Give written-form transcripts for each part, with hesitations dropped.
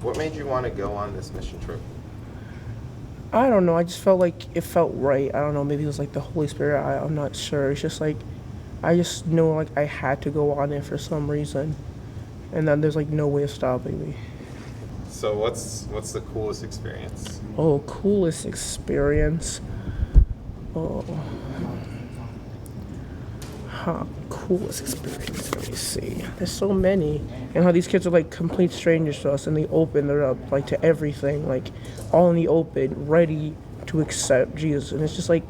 What made you want to go on this mission trip? I don't know. I just felt like it felt right. I don't know. Maybe it was like the Holy Spirit. I'm not sure. It's just like I just know like I had to go on it for some reason, and then there's like no way of stopping me. So what's the coolest experience? Oh, coolest experience. Oh, coolest experience. Let me see. There's so many, and how these kids are like complete strangers to us, and they open their up like to everything, like all in the open, ready to accept Jesus, and it's just like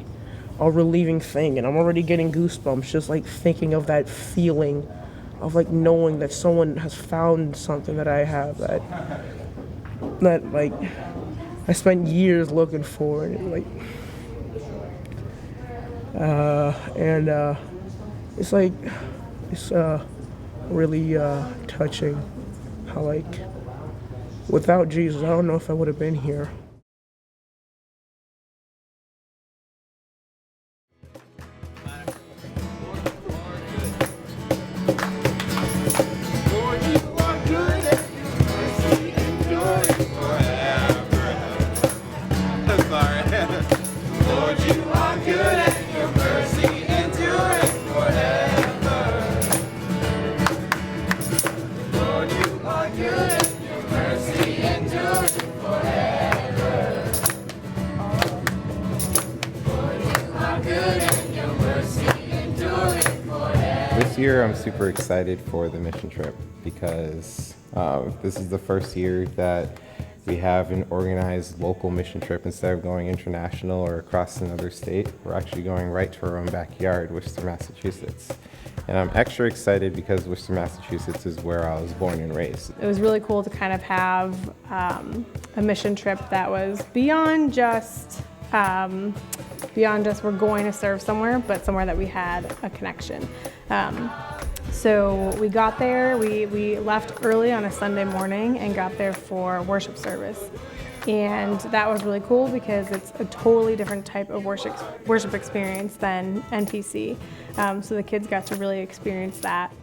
a relieving thing. And I'm already getting goosebumps just like thinking of that feeling of like knowing that someone has found something that I have that like I spent years looking for, and like and it's like it's really touching how like without Jesus I don't know if I would have been here. Lord, you are good and your mercy endures forever. Sorry. Lord, you are good and your mercy endures forever. Lord, you are good and your mercy endures forever. Lord, you are good and your mercy endures forever. This year I'm super excited for the mission trip because this is the first year that we have an organized local mission trip. Instead of going international or across another state, we're actually going right to our own backyard, Worcester, Massachusetts. And I'm extra excited because Worcester, Massachusetts is where I was born and raised. It was really cool to kind of have a mission trip that was beyond just we're going to serve somewhere, but somewhere that we had a connection. So we got there, we left early on a Sunday morning and got there for worship service. And that was really cool because it's a totally different type of worship experience than NPC. So the kids got to really experience that.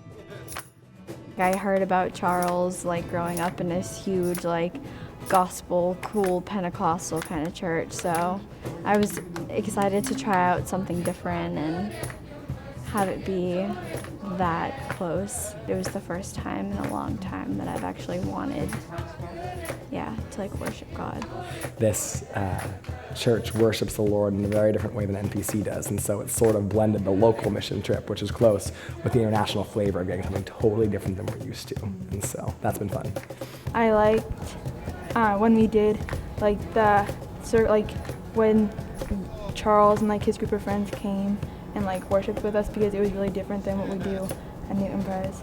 I heard about Charles like growing up in this huge like gospel, cool Pentecostal kind of church. So I was excited to try out something different and have it be that close. It was the first time in a long time that I've actually wanted, to like worship God. This church worships the Lord in a very different way than NPC does, and so it's sort of blended the local mission trip, which is close, with the international flavor of getting something totally different than we're used to, and so that's been fun. I liked when we did when Charles and like his group of friends came and like worshiped with us because it was really different than what we do at Newton Prez.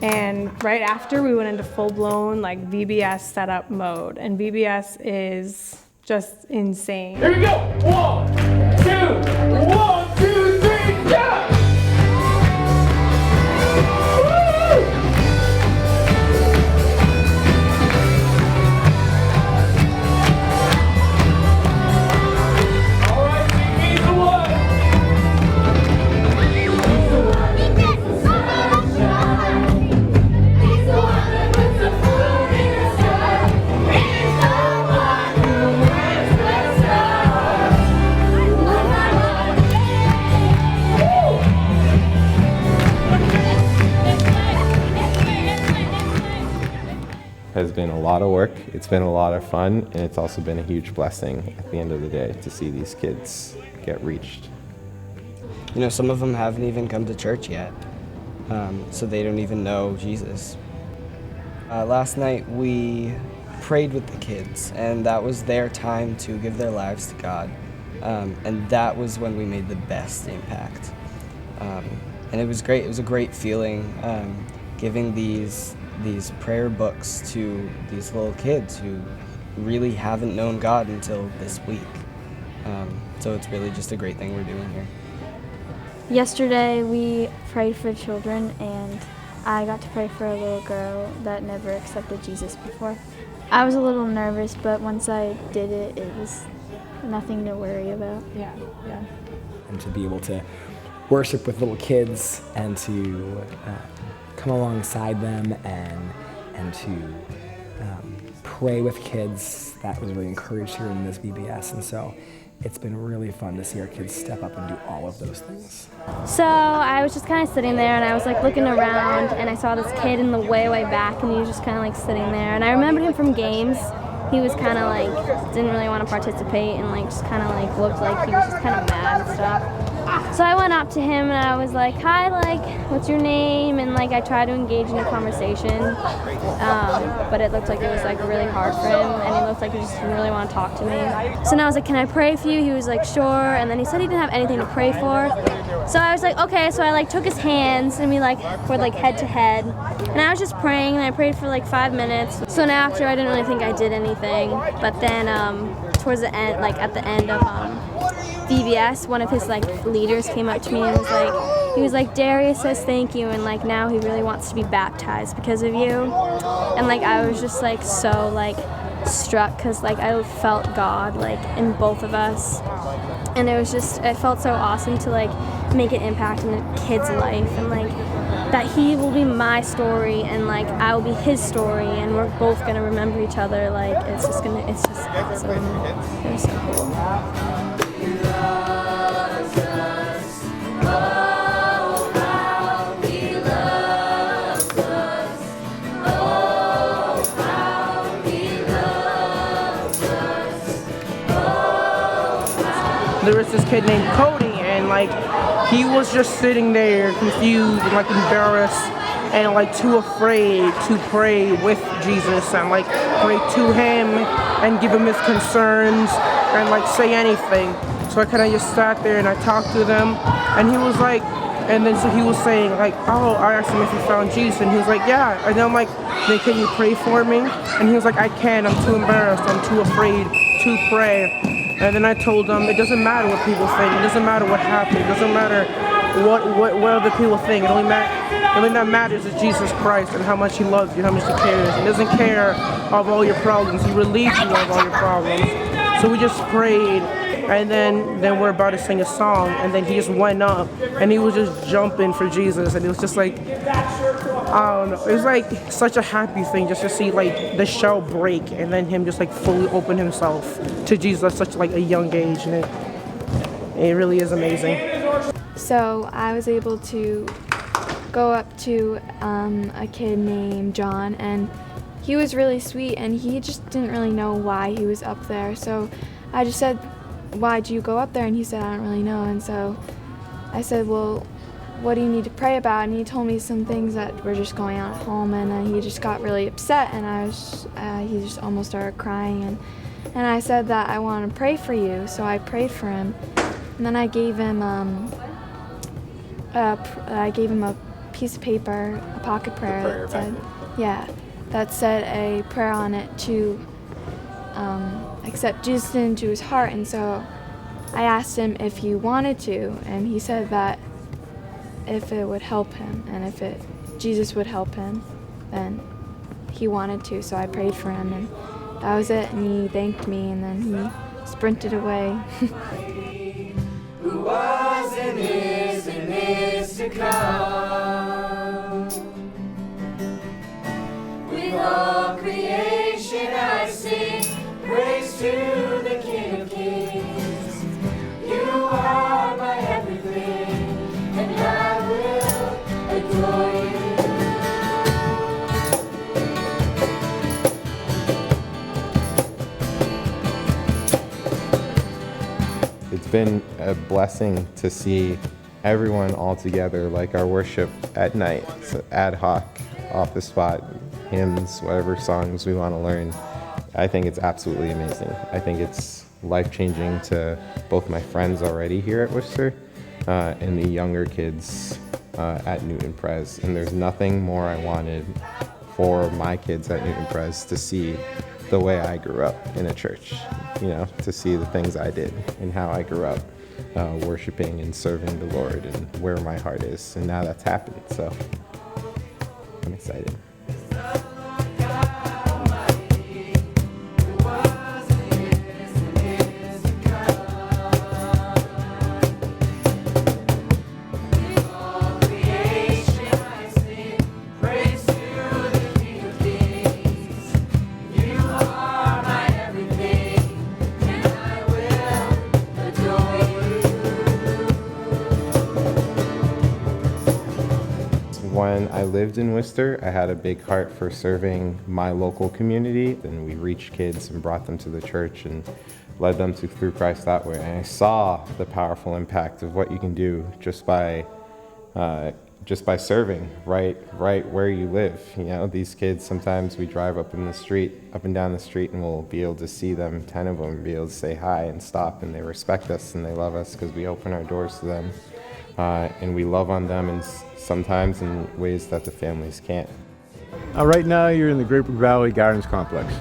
And right after, we went into full-blown like VBS setup mode, and VBS is just insane. Here we go! 1, 2, 3, go! Has been a lot of work, it's been a lot of fun, and it's also been a huge blessing at the end of the day to see these kids get reached. You know, some of them haven't even come to church yet, so they don't even know Jesus. Last night we prayed with the kids, and that was their time to give their lives to God, and that was when we made the best impact. And it was great. It was a great feeling, giving these these prayer books to these little kids who really haven't known God until this week. So it's really just a great thing we're doing here. Yesterday we prayed for children, and I got to pray for a little girl that never accepted Jesus before. I was a little nervous, but once I did it, it was nothing to worry about. Yeah. And to be able to worship with little kids and to come alongside them and to pray with kids, that was really encouraged here in this VBS. And so it's been really fun to see our kids step up and do all of those things. So I was just kind of sitting there, and I was like looking around, and I saw this kid in the way back, and he was just kind of like sitting there. And I remembered him from games. He was kind of like, didn't really want to participate, and like just kind of like looked like he was just kind of mad and stuff. So I went up to him and I was like, hi, like, what's your name? And like I tried to engage in a conversation, but it looked like it was like really hard for him, and he looked like he just didn't really want to talk to me. So now I was like, can I pray for you? He was like, sure. And then he said he didn't have anything to pray for. So I was like, okay. So I like took his hands, and we like were like head to head, and I was just praying, and I prayed for like 5 minutes. So now after, I didn't really think I did anything, but then towards the end, like at the end of VBS, one of his like leaders came up to me and he was like, Darius says thank you, and like now he really wants to be baptized because of you. And like I was just like so like struck, because like I felt God like in both of us, and it felt so awesome to like make an impact in a kid's life, and like that he will be my story and like I will be his story, and we're both gonna remember each other. Like it's just awesome. It was so cool. There was this kid named Cody, and like he was just sitting there confused and like embarrassed and like too afraid to pray with Jesus and like pray to him and give him his concerns and like say anything. So I kind of just sat there and I talked to them, and he was like, and then so he was saying like, oh, I asked him if he found Jesus, and he was like, yeah. And then I'm like, then can you pray for me? And he was like, I can't, I'm too embarrassed, I'm too afraid to pray. And then I told him it doesn't matter what people think, it doesn't matter what happened, it doesn't matter what other people think. The only that matters is Jesus Christ and how much he loves you, how much he cares. He doesn't care of all your problems, he relieves you of all your problems. So we just prayed, and then we're about to sing a song, and then he just went up and he was just jumping for Jesus, and it was just like, I don't know, it was like such a happy thing just to see like the shell break and then him just like fully open himself to Jesus at such like a young age, and it really is amazing. So I was able to go up to a kid named John, and he was really sweet, and he just didn't really know why he was up there. So I just said, why'd you go up there? And he said, I don't really know. And so I said, well, what do you need to pray about? And he told me some things that were just going on at home, and he just got really upset, and he just almost started crying, and I said that I want to pray for you. So I prayed for him, and then I gave him a piece of paper, a pocket prayer that said a prayer on it to accept Jesus into his heart. And so I asked him if he wanted to, and he said that if it would help him, and if Jesus would help him, then he wanted to. So I prayed for him, and that was it, and he thanked me, and then he sprinted away. Who was and is to come. With all creation I sing praise to the King of Kings. You are my everything, and I will adore you. It's been a blessing to see everyone all together, like our worship at night. It's ad hoc, off the spot, hymns, whatever songs we want to learn. I think it's absolutely amazing. I think it's life-changing to both my friends already here at Worcester and the younger kids at Newton Pres. And there's nothing more I wanted for my kids at Newton Pres to see the way I grew up in a church, to see the things I did and how I grew up worshiping and serving the Lord and where my heart is. And now that's happened, so I'm excited. When I lived in Worcester, I had a big heart for serving my local community, and we reached kids and brought them to the church and led them through Christ that way. And I saw the powerful impact of what you can do just by serving right where you live. These kids, sometimes we drive up and down the street, and we'll be able to see them, 10 of them, and be able to say hi and stop, and they respect us and they love us because we open our doors to them. And we love on them and sometimes in ways that the families can't. Right now you're in the Great Brook Valley Gardens Complex,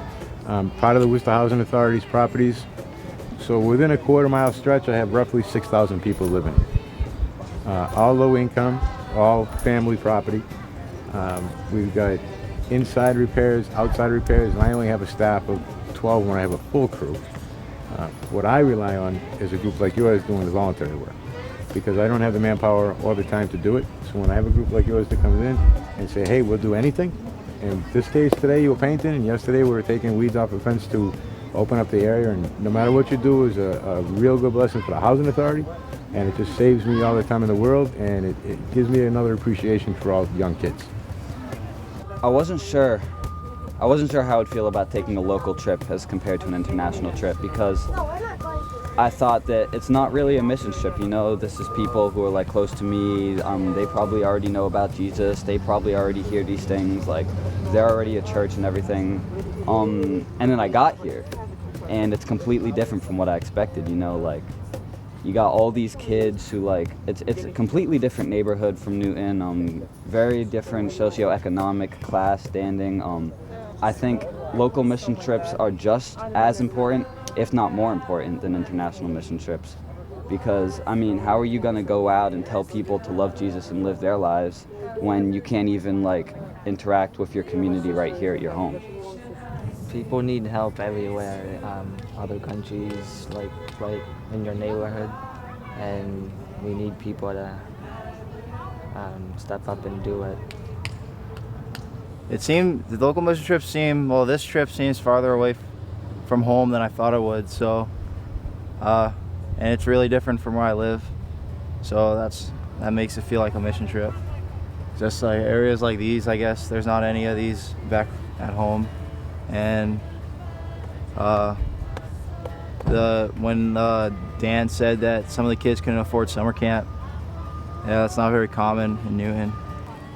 part of the Worcester Housing Authority's properties. So within a quarter-mile stretch, I have roughly 6,000 people living. All low income, all family property. We've got inside repairs, outside repairs, and I only have a staff of 12 when I have a full crew. What I rely on is a group like yours doing the voluntary work, because I don't have the manpower all the time to do it. So when I have a group like yours that comes in and say, hey, we'll do anything. In this case today you were painting, and yesterday we were taking weeds off the fence to open up the area, and no matter what you do is a real good blessing for the Housing Authority, and it just saves me all the time in the world, and it gives me another appreciation for all young kids. I wasn't sure how I'd feel about taking a local trip as compared to an international trip, because I thought that it's not really a mission trip, this is people who are close to me. They probably already know about Jesus. They probably already hear these things. They're already at church and everything. And then I got here, and it's completely different from what I expected. You got all these kids who it's a completely different neighborhood from Newton. Very different socioeconomic class standing. I think local mission trips are just as important, if not more important, than international mission trips. Because, how are you going to go out and tell people to love Jesus and live their lives when you can't even, interact with your community right here at your home? People need help everywhere, other countries, right in your neighborhood, and we need people to step up and do it. The local mission trips this trip seems farther away from home than I thought it would, so and it's really different from where I live, so that makes it feel like a mission trip. Just areas like these, I guess there's not any of these back at home. And when Dan said that some of the kids couldn't afford summer camp, that's not very common in Newton.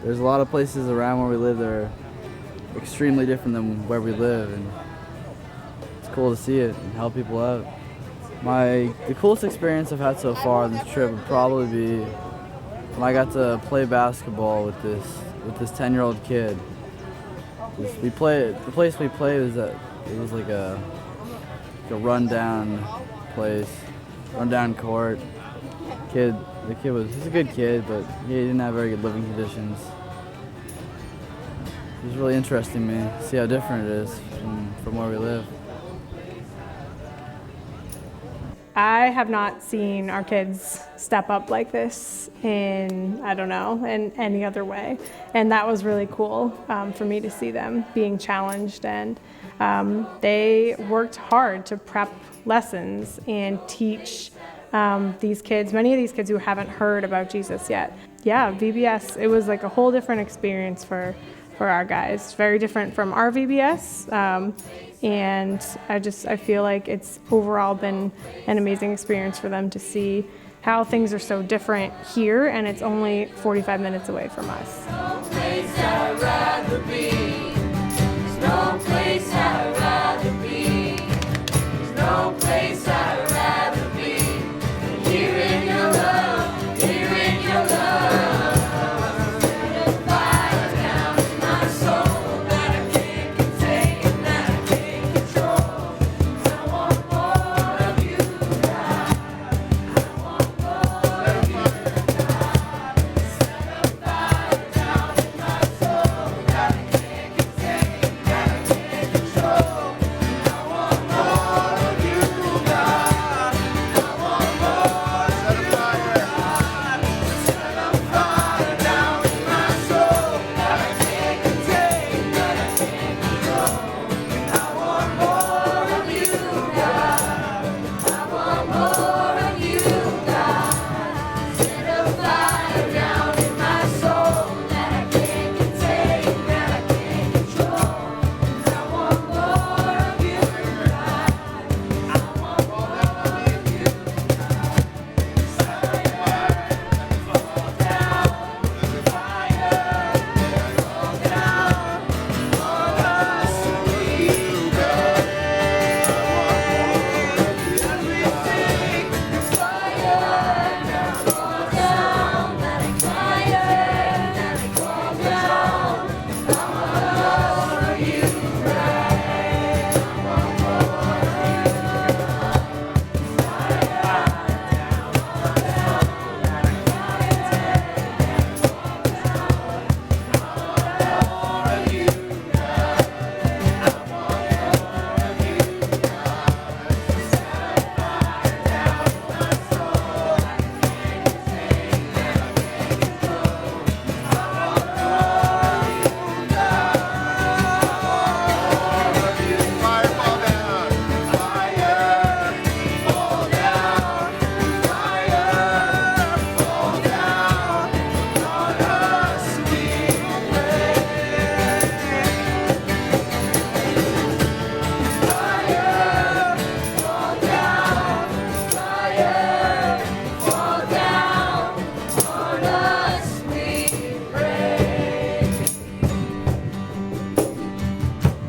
There's a lot of places around where we live that are extremely different than where we live, and it's cool to see it and help people out. The coolest experience I've had so far on this trip would probably be when I got to play basketball with this 10-year-old kid. The place we played was like a rundown place, rundown court. He's a good kid, but he didn't have very good living conditions. It was really interesting to me to see how different it is from where we live. I have not seen our kids step up like this in any other way. And that was really cool for me to see them being challenged. And they worked hard to prep lessons and teach many of these kids who haven't heard about Jesus yet. Yeah, VBS, it was like a whole different experience for our guys. Very different from our VBS. And I feel like it's overall been an amazing experience for them to see how things are so different here, and it's only 45 minutes away from us. No place I'd rather be. There's no place I'd rather be. There's no place I'd rather be than here in your love, here in your love. Set a fire down in my soul.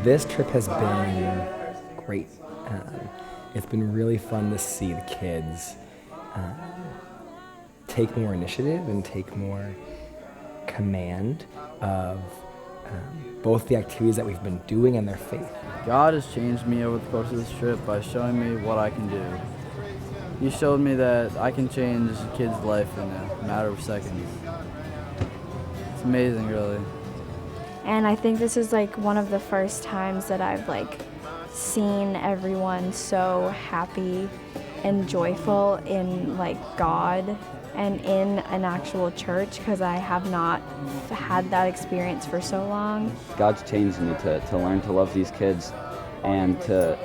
This trip has been great. It's been really fun to see the kids take more initiative and take more command of both the activities that we've been doing and their faith. God has changed me over the course of this trip by showing me what I can do. He showed me that I can change a kid's life in a matter of seconds. It's amazing, really. And I think this is like one of the first times that I've like seen everyone so happy and joyful in like God and in an actual church, because I have not had that experience for so long. God's changed me to learn to love these kids and to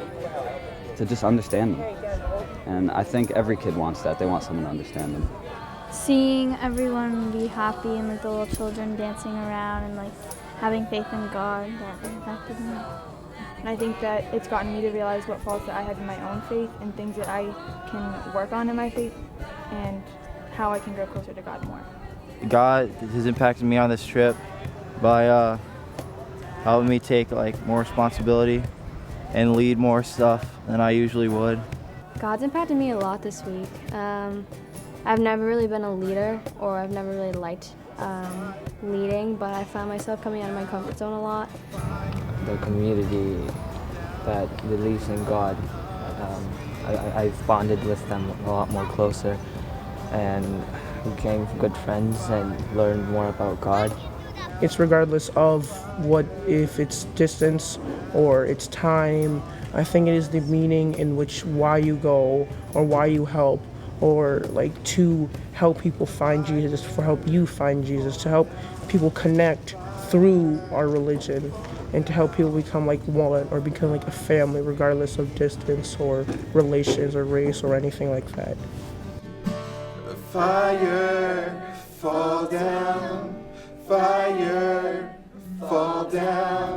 just understand them. And I think every kid wants that. They want someone to understand them. Seeing everyone be happy and like the little children dancing around and like having faith in God, that impacted me. And I think that it's gotten me to realize what faults that I have in my own faith and things that I can work on in my faith and how I can grow closer to God more. God has impacted me on this trip by helping me take like more responsibility and lead more stuff than I usually would. God's impacted me a lot this week. I've never really been a leader, or I've never really liked leading, but I found myself coming out of my comfort zone a lot. The community that believes in God, I've bonded with them a lot more closer and became good friends and learned more about God. It's regardless of what, if it's distance or it's time. I think it is the meaning in which why you go or why you help, or like to help people find Jesus, for help you find Jesus, to help people connect through our religion, and to help people become like one or become like a family regardless of distance or relations or race or anything like that. Fire, fall down, fire, fall down.